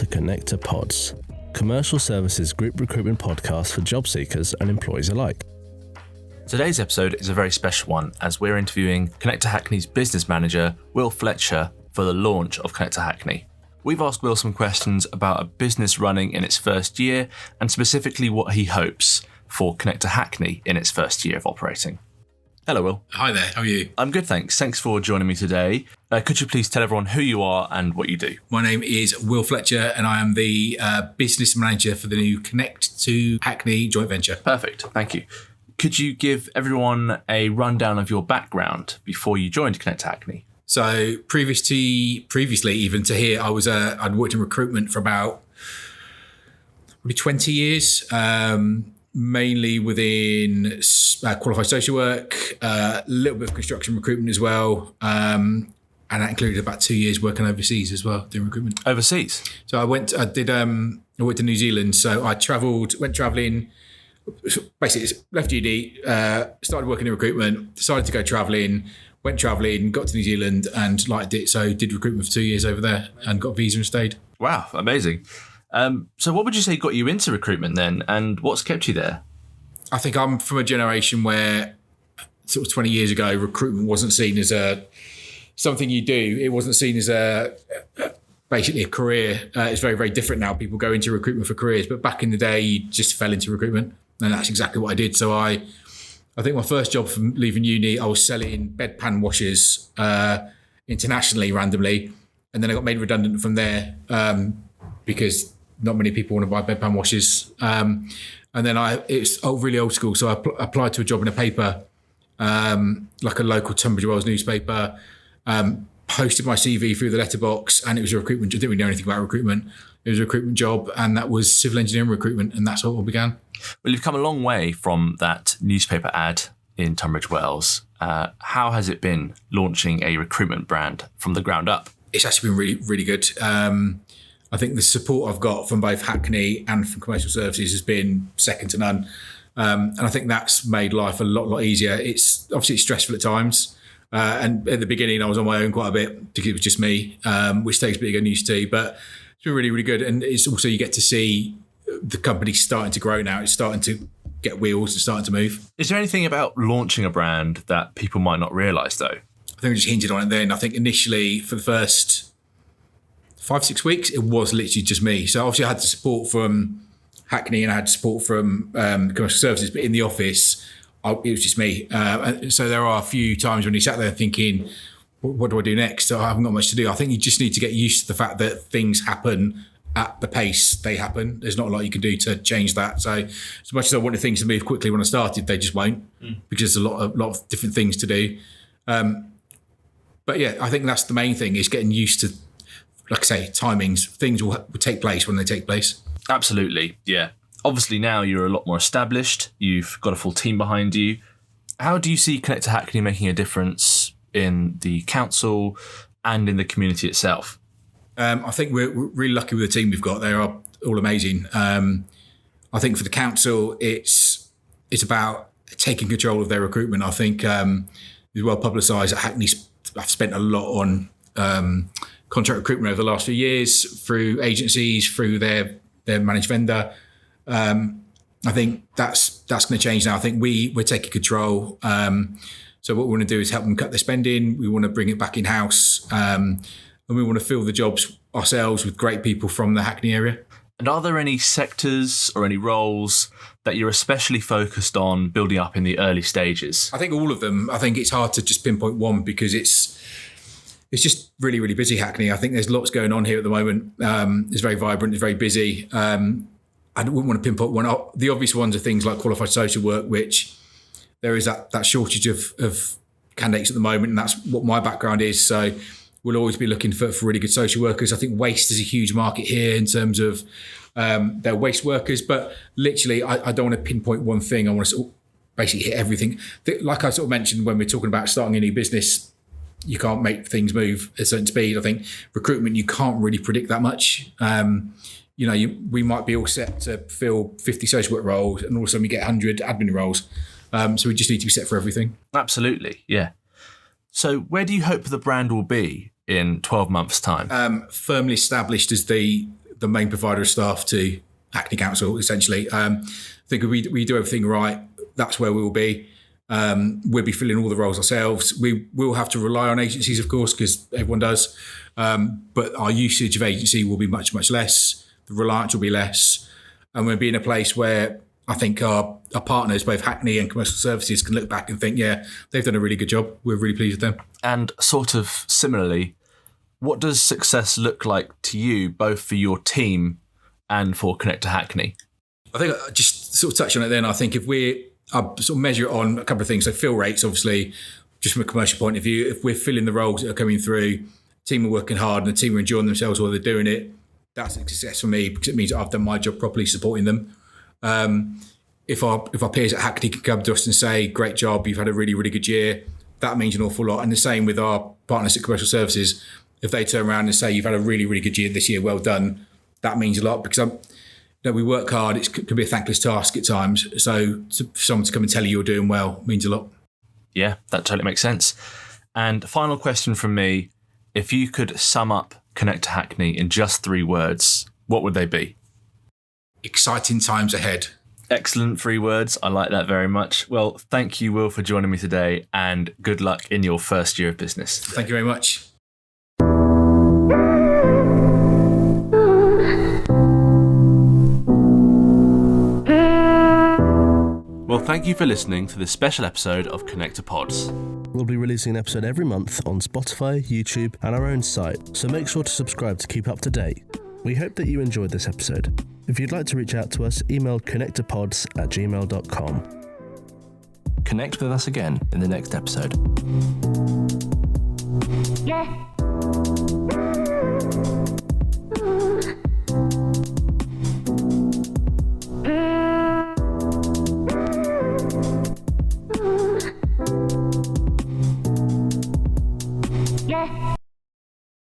to Connect2Pods, commercial services group recruitment podcast for job seekers and employees alike. Today's episode is a very special one as we're interviewing Connect2Hackney's business manager, Will Fletcher, for the launch of Connect2Hackney. We've asked Will some questions about a business running in its first year and specifically what he hopes for Connect2Hackney in its first year of operating. Hello, Will. Hi there, how are you? I'm good, thanks. Thanks for joining me today. Could you please tell everyone who you are and what you do? My name is Will Fletcher and I am the business manager for the new Connect2Hackney joint venture. Perfect, thank you. Could you give everyone a rundown of your background before you joined Connect2Hackney? So previously even to here, I'd worked in recruitment for about probably 20 years. Mainly within qualified social work, a little bit of construction recruitment as well. And that included about 2 years working overseas as well, doing recruitment. Overseas? So I worked to New Zealand. So I went traveling, basically left uni, started working in recruitment, decided to go traveling, went traveling, got to New Zealand and liked it. So did recruitment for 2 years over there and got a visa and stayed. Wow, amazing. So what would you say got you into recruitment then, and what's kept you there? I think I'm from a generation where sort of 20 years ago, recruitment wasn't seen as something you do. It wasn't seen as basically a career. It's very, very different now. People go into recruitment for careers, but back in the day, you just fell into recruitment, and that's exactly what I did. So I think my first job from leaving uni, I was selling bedpan washers internationally randomly, and then I got made redundant from there because not many people want to buy bedpan washers. And then it's really old school. So I applied to a job in a paper, like a local Tunbridge Wells newspaper, posted my CV through the letterbox, and it was a recruitment job. I didn't really know anything about recruitment. It was a recruitment job, and that was civil engineering recruitment, and that's how it all began. Well, you've come a long way from that newspaper ad in Tunbridge Wells. How has it been launching a recruitment brand from the ground up? It's actually been really, really good. I think the support I've got from both Hackney and from commercial services has been second to none. And I think that's made life a lot easier. It's obviously stressful at times. And at the beginning, I was on my own quite a bit because it was just me, which takes a bit of getting used to. But it's been really, really good. And it's also, you get to see the company starting to grow now. It's starting to get wheels and starting to move. Is there anything about launching a brand that people might not realise, though? I think I just hinted on it then. I think initially for the first 5-6 weeks, it was literally just me. So obviously I had the support from Hackney and I had support from commercial services, but in the office, it was just me. So there are a few times when you sat there thinking, what do I do next? So I haven't got much to do. I think you just need to get used to the fact that things happen at the pace they happen. There's not a lot you can do to change that. So as much as I wanted things to move quickly when I started, they just won't because there's a lot of different things to do. But yeah, I think that's the main thing is getting used to, like I say, timings. Things will take place when they take place. Absolutely, yeah. Obviously now you're a lot more established. You've got a full team behind you. How do you see Connect2Hackney making a difference in the council and in the community itself? I think we're really lucky with the team we've got. They are all amazing. I think for the council, it's about taking control of their recruitment. I think it's well publicised that Hackney's spent a lot on contract recruitment over the last few years through agencies, through their managed vendor. I think that's going to change now. I think we're taking control. So what we want to do is help them cut their spending. We want to bring it back in-house. And we want to fill the jobs ourselves with great people from the Hackney area. And are there any sectors or any roles that you're especially focused on building up in the early stages? I think all of them. I think it's hard to just pinpoint one because it's just really, really busy, Hackney. I think there's lots going on here at the moment. It's very vibrant, it's very busy. I wouldn't want to pinpoint one. The obvious ones are things like qualified social work, which there is that shortage of candidates at the moment, and that's what my background is. So we'll always be looking for really good social workers. I think waste is a huge market here in terms of their waste workers, but literally I don't want to pinpoint one thing. I want to sort of basically hit everything. Like I sort of mentioned when we're talking about starting a new business, you can't make things move at a certain speed. I think recruitment, you can't really predict that much. We might be all set to fill 50 social work roles and all of a sudden we get 100 admin roles. So we just need to be set for everything. Absolutely, yeah. So where do you hope the brand will be in 12 months' time? Firmly established as the the main provider of staff to Hackney Council, essentially. I think if we do everything right, that's where we will be. We'll be filling all the roles ourselves. We will have to rely on agencies, of course, because everyone does. But our usage of agency will be much, much less. The reliance will be less. And we'll be in a place where I think our partners, both Hackney and Commercial Services, can look back and think, yeah, they've done a really good job. We're really pleased with them. And sort of similarly, what does success look like to you, both for your team and for Connect2Hackney? I think I just sort of touch on it then. I think if I sort of measure it on a couple of things. So fill rates, obviously, just from a commercial point of view, if we're filling the roles that are coming through, the team are working hard and the team are enjoying themselves while they're doing it, that's a success for me because it means that I've done my job properly supporting them. If our peers at Hackney can come to us and say, great job, you've had a really, really good year, that means an awful lot. And the same with our partners at Commercial Services. If they turn around and say, you've had a really, really good year this year, well done, that means a lot because we work hard. It can be a thankless task at times. So for someone to come and tell you you're doing well means a lot. Yeah, that totally makes sense. And final question from me. If you could sum up Connect2Hackney in just 3 words, what would they be? Exciting times ahead. Excellent 3 words. I like that very much. Well, thank you, Will, for joining me today and good luck in your first year of business. Thank you very much. Well, thank you for listening to this special episode of Connect2Pods. We'll be releasing an episode every month on Spotify, YouTube, and our own site, so make sure to subscribe to keep up to date. We hope that you enjoyed this episode. If you'd like to reach out to us, email connect2pods@gmail.com. Connect with us again in the next episode. Yeah.